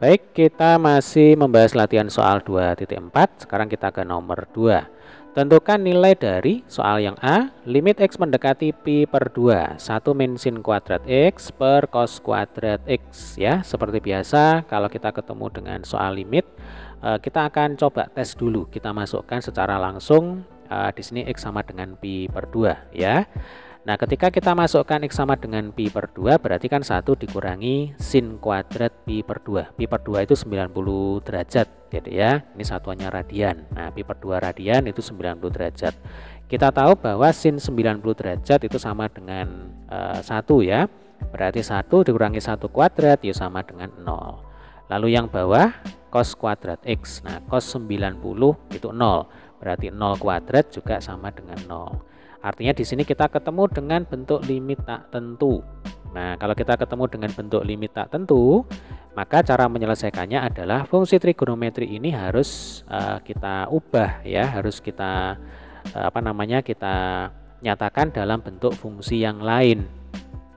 Baik, kita masih membahas latihan soal 2.4. Sekarang kita ke nomor 2. Tentukan nilai dari soal yang A, limit X mendekati pi per 2, 1 min sin kuadrat X per cos kuadrat X. Ya, seperti biasa kalau kita ketemu dengan soal limit, kita akan coba tes dulu. Kita masukkan secara langsung di sini X sama dengan pi per 2 ya. Nah, ketika kita masukkan X sama dengan pi per 2, berarti kan 1 dikurangi sin kuadrat pi per 2. Pi per 2 itu 90 derajat, gitu ya. Ini satuannya radian. Nah, pi per 2 radian itu 90 derajat. Kita tahu bahwa sin 90 derajat itu sama dengan 1 ya. Berarti 1 dikurangi 1 kuadrat, ya sama dengan 0. Lalu yang bawah, cos kuadrat X. Nah, cos 90 itu 0. Berarti 0 kuadrat juga sama dengan 0. Artinya di sini kita ketemu dengan bentuk limit tak tentu. Nah, kalau kita ketemu dengan bentuk limit tak tentu, maka cara menyelesaikannya adalah fungsi trigonometri ini harus kita ubah ya, harus kita kita nyatakan dalam bentuk fungsi yang lain.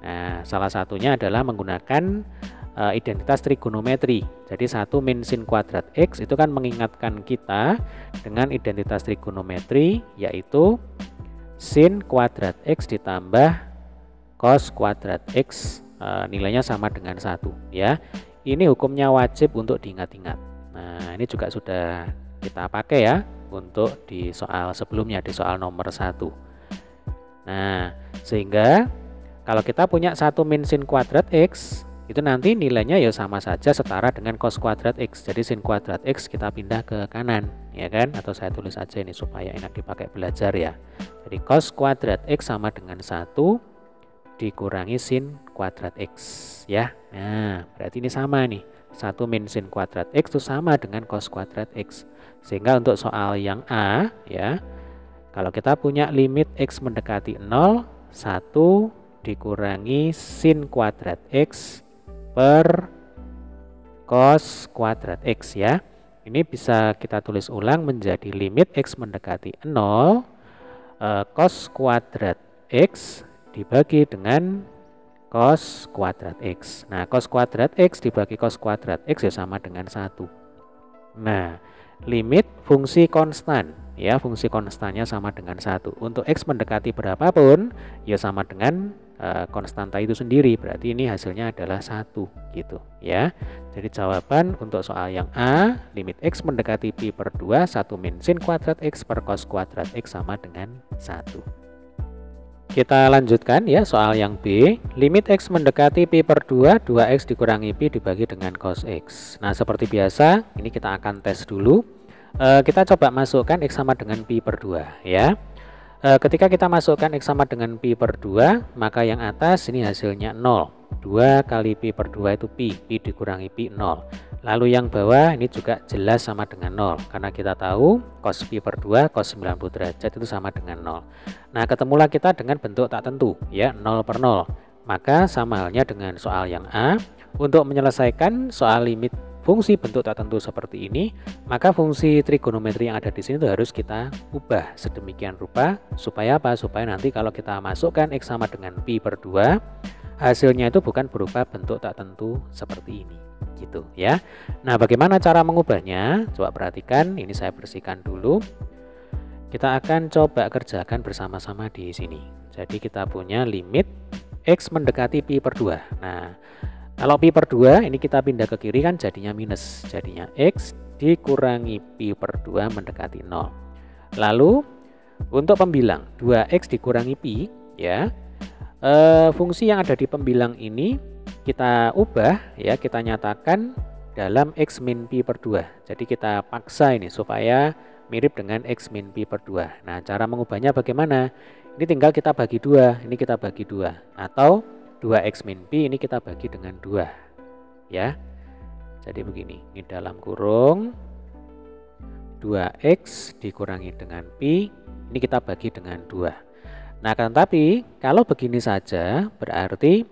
Nah, salah satunya adalah menggunakan identitas trigonometri. Jadi 1 min sin kuadrat X itu kan mengingatkan kita dengan identitas trigonometri, yaitu sin kuadrat X ditambah cos kuadrat X, nilainya sama dengan 1 ya. Ini hukumnya wajib untuk diingat-ingat. Nah, ini juga sudah kita pakai ya untuk di soal sebelumnya, di soal nomor 1. Nah, sehingga kalau kita punya 1 min sin kuadrat X, itu nanti nilainya ya sama saja setara dengan cos kuadrat X. Jadi sin kuadrat X kita pindah ke kanan, ya kan? Atau saya tulis aja ini supaya enak dipakai belajar ya. Jadi cos kuadrat X sama dengan 1 dikurangi sin kuadrat X ya. Nah, berarti ini sama nih. 1 min sin kuadrat X itu sama dengan cos kuadrat X. Sehingga untuk soal yang A ya, kalau kita punya limit X mendekati 0, 1 dikurangi sin kuadrat X per cos kuadrat X ya. Ini bisa kita tulis ulang menjadi limit X mendekati 0, cos kuadrat X dibagi dengan cos kuadrat X. Nah, cos kuadrat X dibagi cos kuadrat X ya sama dengan 1. Nah, limit fungsi konstan ya, fungsi konstannya sama dengan 1. Untuk X mendekati berapapun ya sama dengan konstanta itu sendiri. Berarti ini hasilnya adalah 1 gitu ya. Jadi jawaban untuk soal yang A, limit X mendekati pi per 2, 1 min sin kuadrat X per cos kuadrat X sama dengan 1. Kita lanjutkan ya soal yang B, limit X mendekati pi per 2, 2X dikurangi pi dibagi dengan cos X. Nah, seperti biasa ini kita akan tes dulu. Kita coba masukkan X sama dengan pi per 2 ya. Ketika kita masukkan X sama dengan pi per 2, maka yang atas ini hasilnya 0. 2 kali pi per 2 itu pi dikurangi pi 0. Lalu yang bawah ini juga jelas sama dengan 0, karena kita tahu cos pi per 2, cos 90 derajat itu sama dengan 0. Nah, ketemulah kita dengan bentuk tak tentu ya, 0 per 0. Maka sama halnya dengan soal yang A, untuk menyelesaikan soal limit fungsi bentuk tak tentu seperti ini, maka fungsi trigonometri yang ada di sini itu harus kita ubah sedemikian rupa supaya apa? Supaya nanti kalau kita masukkan X sama dengan pi per 2, hasilnya itu bukan berupa bentuk tak tentu seperti ini, gitu ya. Nah, bagaimana cara mengubahnya? Coba perhatikan, ini saya bersihkan dulu. Kita akan coba kerjakan bersama-sama di sini. Jadi kita punya limit X mendekati pi per 2. Nah, kalau pi per 2 ini kita pindah ke kiri kan jadinya minus. Jadinya X dikurangi pi per 2 mendekati 0. Lalu untuk pembilang 2X dikurangi pi ya, fungsi yang ada di pembilang ini kita ubah ya, kita nyatakan dalam X min pi per 2. Jadi kita paksa ini supaya mirip dengan X min pi per 2. Nah, cara mengubahnya bagaimana? Ini tinggal kita bagi 2, ini kita bagi 2. Atau 2X min pi ini kita bagi dengan 2 ya. Jadi begini, ini dalam kurung 2X dikurangi dengan pi, ini kita bagi dengan 2. Nah, kan tapi kalau begini saja berarti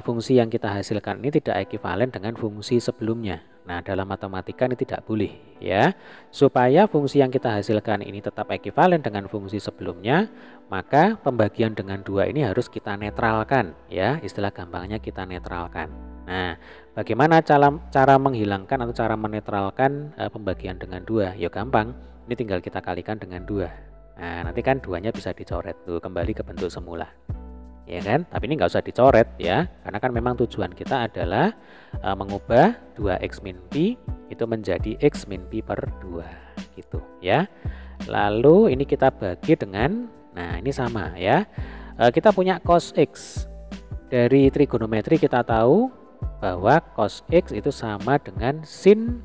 fungsi yang kita hasilkan ini tidak ekivalen dengan fungsi sebelumnya. Nah, dalam matematika ini tidak boleh ya. Supaya fungsi yang kita hasilkan ini tetap ekuivalen dengan fungsi sebelumnya, maka pembagian dengan 2 ini harus kita netralkan ya. Istilah gampangnya kita netralkan. Nah, bagaimana cara menghilangkan atau cara menetralkan pembagian dengan 2? Ya gampang. Ini tinggal kita kalikan dengan 2. Nah, nanti kan 2-nya bisa dicoret tuh, kembali ke bentuk semula. Ya kan? Tapi ini nggak usah dicoret ya, karena kan memang tujuan kita adalah mengubah 2x min pi itu menjadi x min pi per 2 gitu ya. Lalu ini kita bagi dengan, nah ini sama ya, kita punya cos x. Dari trigonometri kita tahu bahwa cos x itu sama dengan sin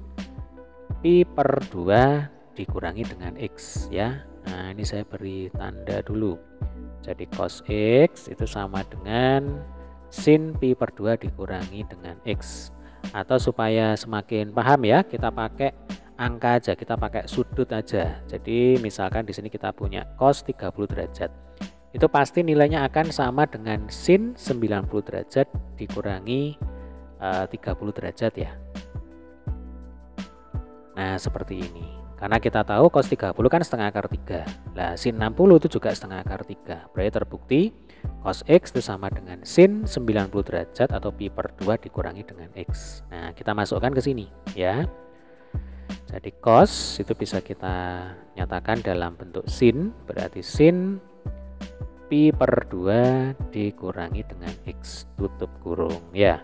pi per 2 dikurangi dengan x ya. Nah ini saya beri tanda dulu. Jadi cos x itu sama dengan sin pi per 2 dikurangi dengan x. Atau supaya semakin paham ya, kita pakai angka aja, kita pakai sudut aja. Jadi misalkan di sini kita punya cos 30 derajat. Itu pasti nilainya akan sama dengan sin 90 derajat dikurangi 30 derajat ya. Nah, seperti ini. Karena kita tahu cos 30 kan setengah akar 3. Nah, sin 60 itu juga setengah akar 3. Berarti terbukti cos x itu sama dengan sin 90 derajat atau pi per 2 dikurangi dengan x. Nah, kita masukkan ke sini ya. Jadi cos itu bisa kita nyatakan dalam bentuk sin. Berarti sin pi per 2 dikurangi dengan x tutup kurung ya.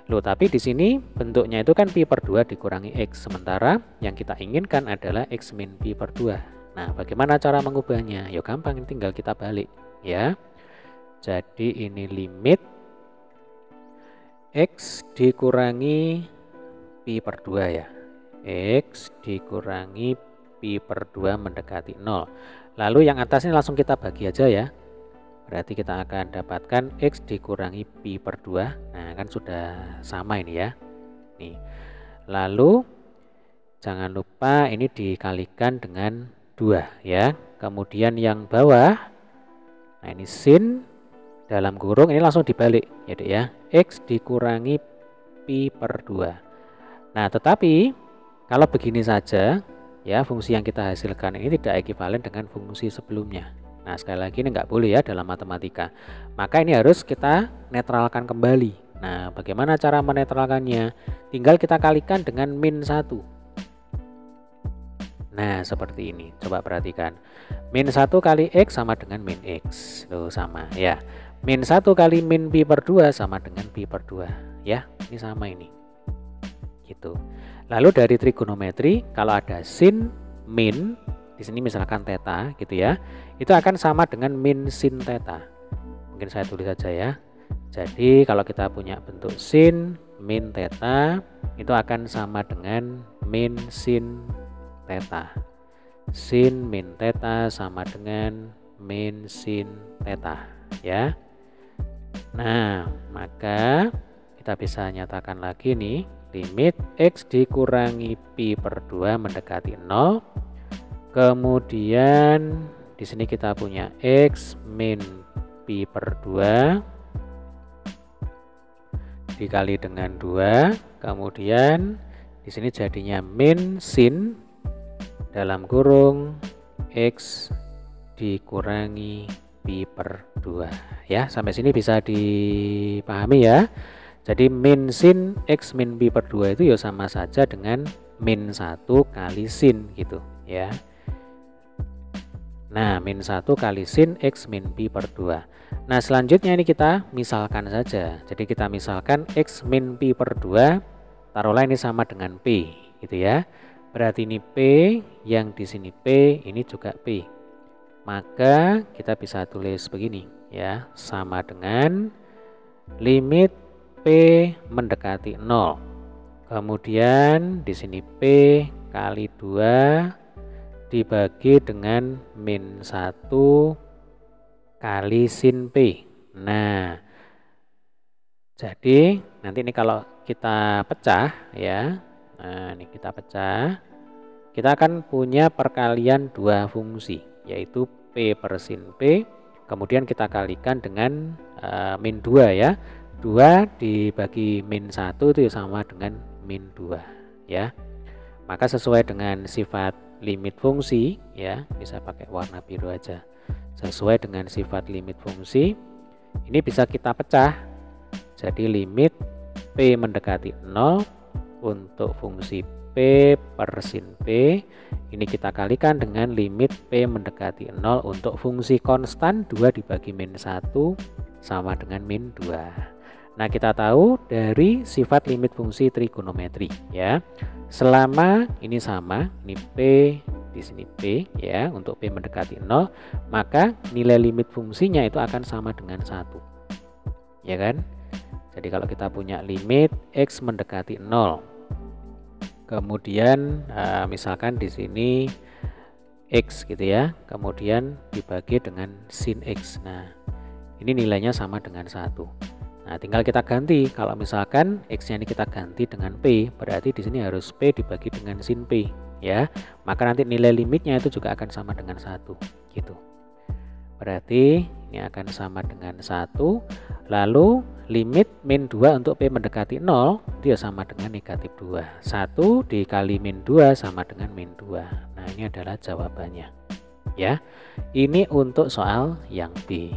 Loh, tapi di sini bentuknya itu kan pi per 2 dikurangi x, sementara yang kita inginkan adalah x min pi per 2. Nah, bagaimana cara mengubahnya? Ya gampang, tinggal kita balik ya. Jadi ini limit x dikurangi pi per 2 ya. X dikurangi pi per 2 mendekati 0. Lalu yang atas ini langsung kita bagi aja ya. Berarti kita akan dapatkan x dikurangi pi per 2. Nah, kan sudah sama ini ya. Nih. Lalu jangan lupa ini dikalikan dengan 2 ya. Kemudian yang bawah, nah ini sin dalam kurung ini langsung dibalik ya Dek ya. X dikurangi pi per 2. Nah, tetapi kalau begini saja ya, fungsi yang kita hasilkan ini tidak ekuivalen dengan fungsi sebelumnya. Nah, sekali lagi ini nggak boleh ya dalam matematika. Maka ini harus kita netralkan kembali. Nah, bagaimana cara menetralkannya? Tinggal kita kalikan dengan min 1. Nah, seperti ini. Coba perhatikan. Min 1 kali x sama dengan min x. Loh, sama ya. Min 1 kali min pi per 2 sama dengan pi per 2. Ya, ini sama ini. Gitu. Lalu dari trigonometri, kalau ada sin, min, di sini misalkan theta gitu ya, itu akan sama dengan min sin theta. Mungkin saya tulis saja ya. Jadi kalau kita punya bentuk sin min theta, itu akan sama dengan min sin theta. Sin min theta sama dengan min sin theta ya. Nah, maka kita bisa nyatakan lagi nih, limit x dikurangi pi per 2 mendekati 0. Kemudian di sini kita punya x min pi per 2 dikali dengan 2. Kemudian di sini jadinya min sin dalam kurung x dikurangi pi per 2. Ya, sampai sini bisa dipahami ya. Jadi min sin x min pi per 2 itu ya sama saja dengan min 1 kali sin gitu ya. Nah, min 1 kali sin x min pi per 2. Nah, selanjutnya ini kita misalkan saja. Jadi kita misalkan x min pi per 2, taruhlah ini sama dengan p, gitu ya. Berarti ini p, yang di sini p, ini juga p. Maka kita bisa tulis begini ya, sama dengan limit p mendekati 0. Kemudian di sini p kali 2 dibagi dengan min 1 kali sin P. Nah, jadi nanti ini kalau kita pecah ya, nah ini kita pecah, kita akan punya perkalian dua fungsi, yaitu P per sin P, kemudian kita kalikan dengan min 2 ya. 2 dibagi min 1 itu sama dengan min 2 ya. Maka sesuai dengan sifat limit fungsi, ya, bisa pakai warna biru aja. Sesuai dengan sifat limit fungsi, ini bisa kita pecah. Jadi limit P mendekati 0 untuk fungsi P per sin P, ini kita kalikan dengan limit P mendekati 0 untuk fungsi konstan 2 dibagi min 1 sama dengan min 2. Nah, kita tahu dari sifat limit fungsi trigonometri, ya. Selama ini sama, ini P, di sini P, ya, untuk P mendekati 0, maka nilai limit fungsinya itu akan sama dengan 1. Ya kan? Jadi kalau kita punya limit X mendekati 0, kemudian misalkan di sini X gitu ya, kemudian dibagi dengan sin X. Nah, ini nilainya sama dengan 1. Nah, tinggal kita ganti. Kalau misalkan X-nya ini kita ganti dengan P, berarti di sini harus P dibagi dengan sin P, ya. Maka nanti nilai limitnya itu juga akan sama dengan 1, gitu. Berarti ini akan sama dengan 1. Lalu limit min 2 untuk P mendekati 0, dia sama dengan negatif 2. 1 dikali min 2 sama dengan min 2. Nah, ini adalah jawabannya, ya. Ini untuk soal yang B.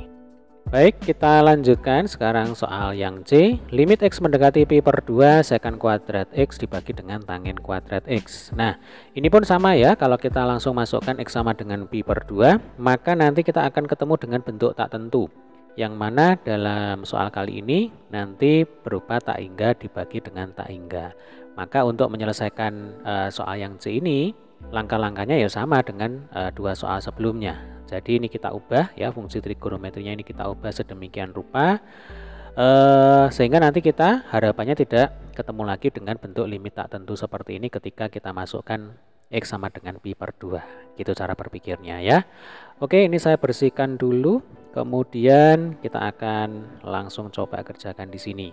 Baik, kita lanjutkan sekarang soal yang C. Limit X mendekati Pi per 2 secant kuadrat X dibagi dengan tangen kuadrat X. Nah, ini pun sama ya. Kalau kita langsung masukkan X sama dengan Pi per 2, maka nanti kita akan ketemu dengan bentuk tak tentu, yang mana dalam soal kali ini nanti berupa tak hingga dibagi dengan tak hingga. Maka untuk menyelesaikan soal yang C ini, langkah-langkahnya ya sama dengan dua soal sebelumnya. Jadi ini kita ubah ya, fungsi trigonometrinya ini kita ubah sedemikian rupa sehingga nanti kita harapannya tidak ketemu lagi dengan bentuk limit tak tentu seperti ini ketika kita masukkan X sama dengan Pi per 2. Gitu cara berpikirnya ya. Oke, ini saya bersihkan dulu, kemudian kita akan langsung coba kerjakan di sini.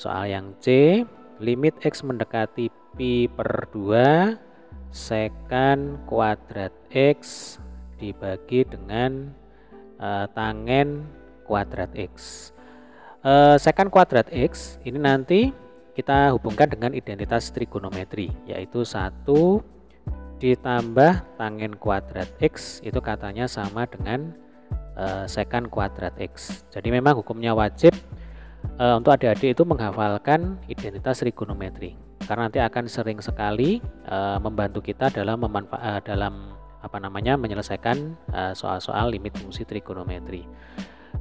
Soal yang C, limit X mendekati Pi per 2 secant kuadrat X dibagi dengan tangen kuadrat X. Secant kuadrat X ini nanti kita hubungkan dengan identitas trigonometri, yaitu 1 ditambah tangen kuadrat X itu katanya sama dengan secant kuadrat X. Jadi memang hukumnya wajib untuk adik-adik itu menghafalkan identitas trigonometri, karena nanti akan sering sekali membantu kita dalam menyelesaikan soal-soal limit fungsi trigonometri.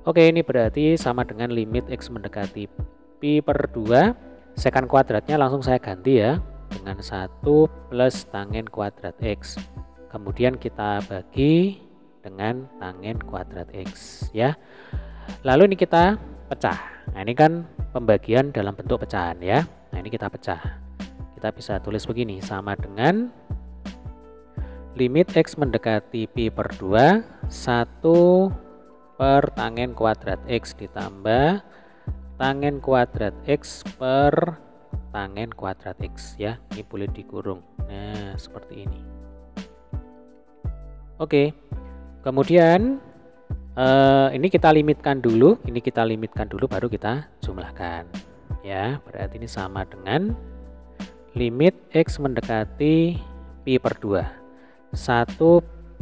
Oke, ini berarti sama dengan limit X mendekati Pi per 2, secant kuadratnya langsung saya ganti ya dengan 1 plus tangen kuadrat X. Kemudian kita bagi dengan tangen kuadrat X ya. Lalu ini kita pecah. Nah, ini kan pembagian dalam bentuk pecahan ya. Nah, ini kita pecah. Kita bisa tulis begini, sama dengan limit X mendekati Pi per 2 1 per tangen kuadrat X ditambah tangen kuadrat X per tangen kuadrat X ya. Ini boleh dikurung. Nah, seperti ini. Oke. Kemudian ini kita limitkan dulu, baru kita jumlahkan. Ya, berarti ini sama dengan limit X mendekati Pi per 2 1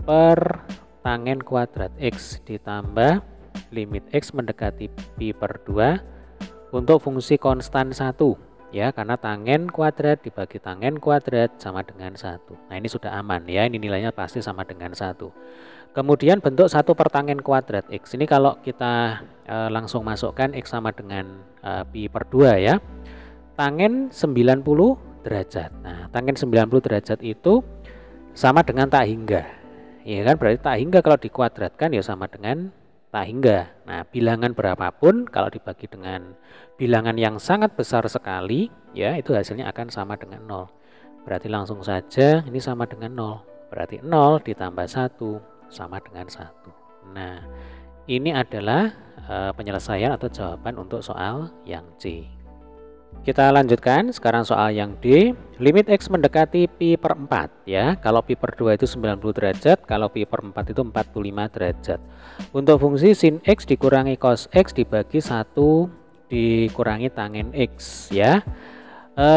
per tangen kuadrat X ditambah limit X mendekati Pi per 2 untuk fungsi konstan 1 ya, karena tangen kuadrat dibagi tangen kuadrat sama dengan 1. Nah, ini sudah aman ya, ini nilainya pasti sama dengan 1. Kemudian bentuk 1 per tangen kuadrat X ini kalau kita langsung masukkan X sama dengan Pi per 2 ya, tangen 90 derajat. Nah, tangen 90 derajat itu sama dengan tak hingga, ya kan? Berarti tak hingga kalau dikuadratkan ya sama dengan tak hingga. Nah, bilangan berapapun kalau dibagi dengan bilangan yang sangat besar sekali, ya itu hasilnya akan sama dengan 0. Berarti langsung saja ini sama dengan 0. Berarti 0 ditambah 1 sama dengan 1. Nah, ini adalah penyelesaian atau jawaban untuk soal yang C. Kita lanjutkan sekarang soal yang D. Limit X mendekati Pi per 4 ya. Kalau Pi per 2 itu 90 derajat, kalau Pi per 4 itu 45 derajat. Untuk fungsi sin X dikurangi cos X dibagi 1 dikurangi tangen X ya.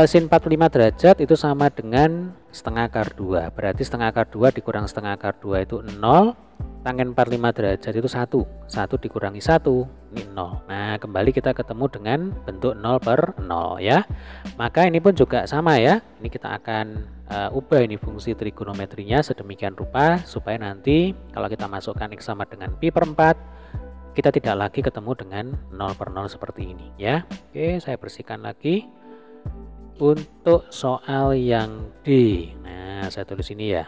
Sin 45 derajat itu sama dengan setengah akar 2. Berarti setengah akar 2 dikurang setengah akar 2 itu 0. Tangen 45 derajat itu 1. 1 dikurangi 1, ini 0. Nah, kembali kita ketemu dengan bentuk 0 per 0 ya. Maka ini pun juga sama ya. Ini kita akan ubah ini fungsi trigonometrinya sedemikian rupa supaya nanti kalau kita masukkan X sama dengan pi per 4, kita tidak lagi ketemu dengan 0 per 0 seperti ini ya. Oke, saya bersihkan lagi. Untuk soal yang D, nah saya tulis ini ya,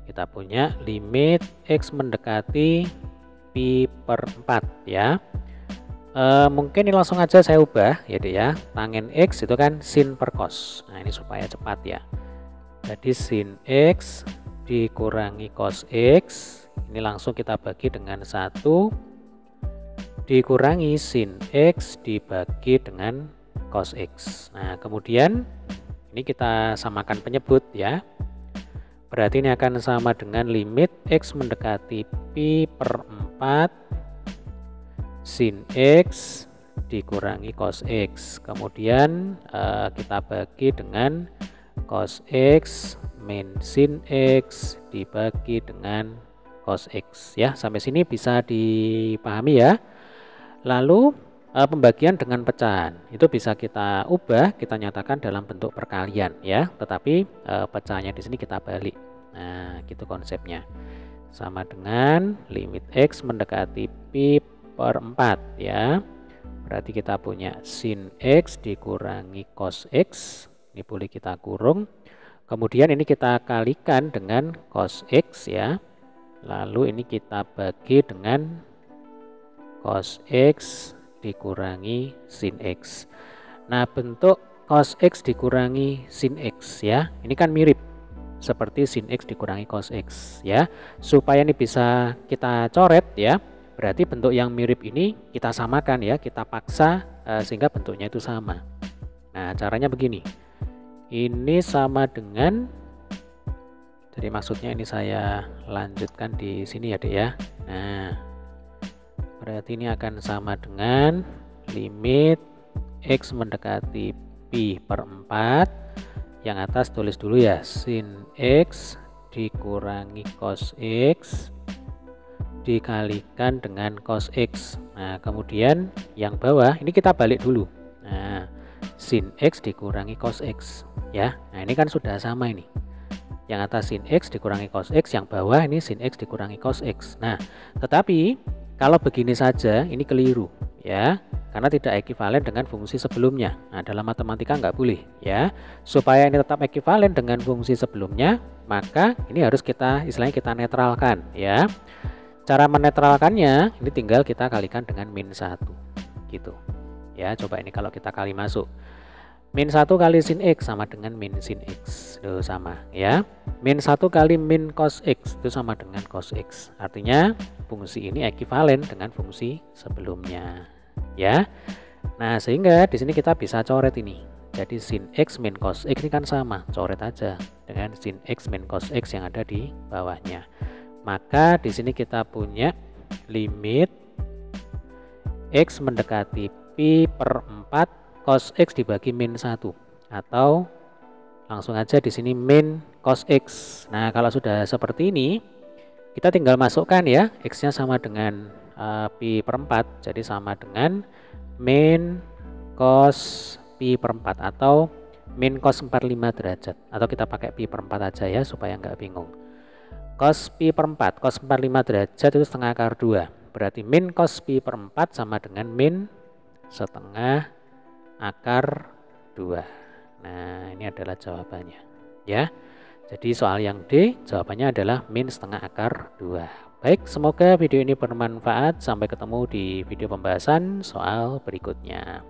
kita punya limit X mendekati pi per 4 ya. Mungkin ini langsung aja saya ubah ya deh ya, tangen X itu kan sin per cos. Nah ini supaya cepat ya, jadi sin X dikurangi cos X, ini langsung kita bagi dengan 1 dikurangi sin X dibagi dengan cos X. Nah kemudian ini kita samakan penyebut ya, berarti ini akan sama dengan limit X mendekati pi per 4 sin X dikurangi cos X, kemudian kita bagi dengan cos X min sin X dibagi dengan cos X ya. Sampai sini bisa dipahami ya. Lalu pembagian dengan pecahan itu bisa kita ubah, kita nyatakan dalam bentuk perkalian ya, tetapi pecahannya di sini kita balik. Nah gitu konsepnya, sama dengan limit X mendekati pi per 4 ya, berarti kita punya sin X dikurangi cos X, ini boleh kita kurung, kemudian ini kita kalikan dengan cos X ya, lalu ini kita bagi dengan cos X dikurangi sin X. Nah bentuk cos X dikurangi sin X ya, ini kan mirip seperti sin X dikurangi cos X ya. Supaya ini bisa kita coret ya, berarti bentuk yang mirip ini kita samakan ya, kita paksa sehingga bentuknya itu sama. Nah caranya begini, ini sama dengan, jadi maksudnya ini saya lanjutkan di sini ya dek ya. Nah berarti ini akan sama dengan limit X mendekati pi per 4, yang atas tulis dulu ya, sin X dikurangi cos X dikalikan dengan cos X. Nah kemudian yang bawah ini kita balik dulu, nah sin X dikurangi cos X ya. Nah ini kan sudah sama, ini yang atas sin X dikurangi cos X, yang bawah ini sin X dikurangi cos X. Nah tetapi kalau begini saja ini keliru ya, karena tidak ekivalen dengan fungsi sebelumnya. Nah dalam matematika nggak boleh ya. Supaya ini tetap ekivalen dengan fungsi sebelumnya, maka ini harus kita istilahnya kita netralkan ya. Cara menetralkannya ini tinggal kita kalikan dengan min 1 gitu ya. Coba ini kalau kita kali masuk, min 1 kali sin X sama dengan min sin X, itu sama ya. Min 1 kali min cos X itu sama dengan cos X. Artinya fungsi ini ekivalen dengan fungsi sebelumnya ya. Nah sehingga di sini kita bisa coret ini. Jadi sin X min cos X ini kan sama, coret aja dengan sin X min cos X yang ada di bawahnya. Maka di sini kita punya limit X mendekati pi per 4 cos X dibagi min 1, atau langsung aja di sini min cos X. Nah kalau sudah seperti ini kita tinggal masukkan ya, X nya sama dengan pi per 4, jadi sama dengan min cos pi per 4 atau min cos 45 derajat, atau kita pakai pi per 4 aja ya supaya nggak bingung. Cos pi per 4, cos 45 derajat itu setengah akar 2, berarti min cos pi per 4 sama dengan min setengah akar 2. Nah ini adalah jawabannya ya. Jadi soal yang D jawabannya adalah min setengah akar 2. Baik, semoga video ini bermanfaat. Sampai ketemu di video pembahasan soal berikutnya.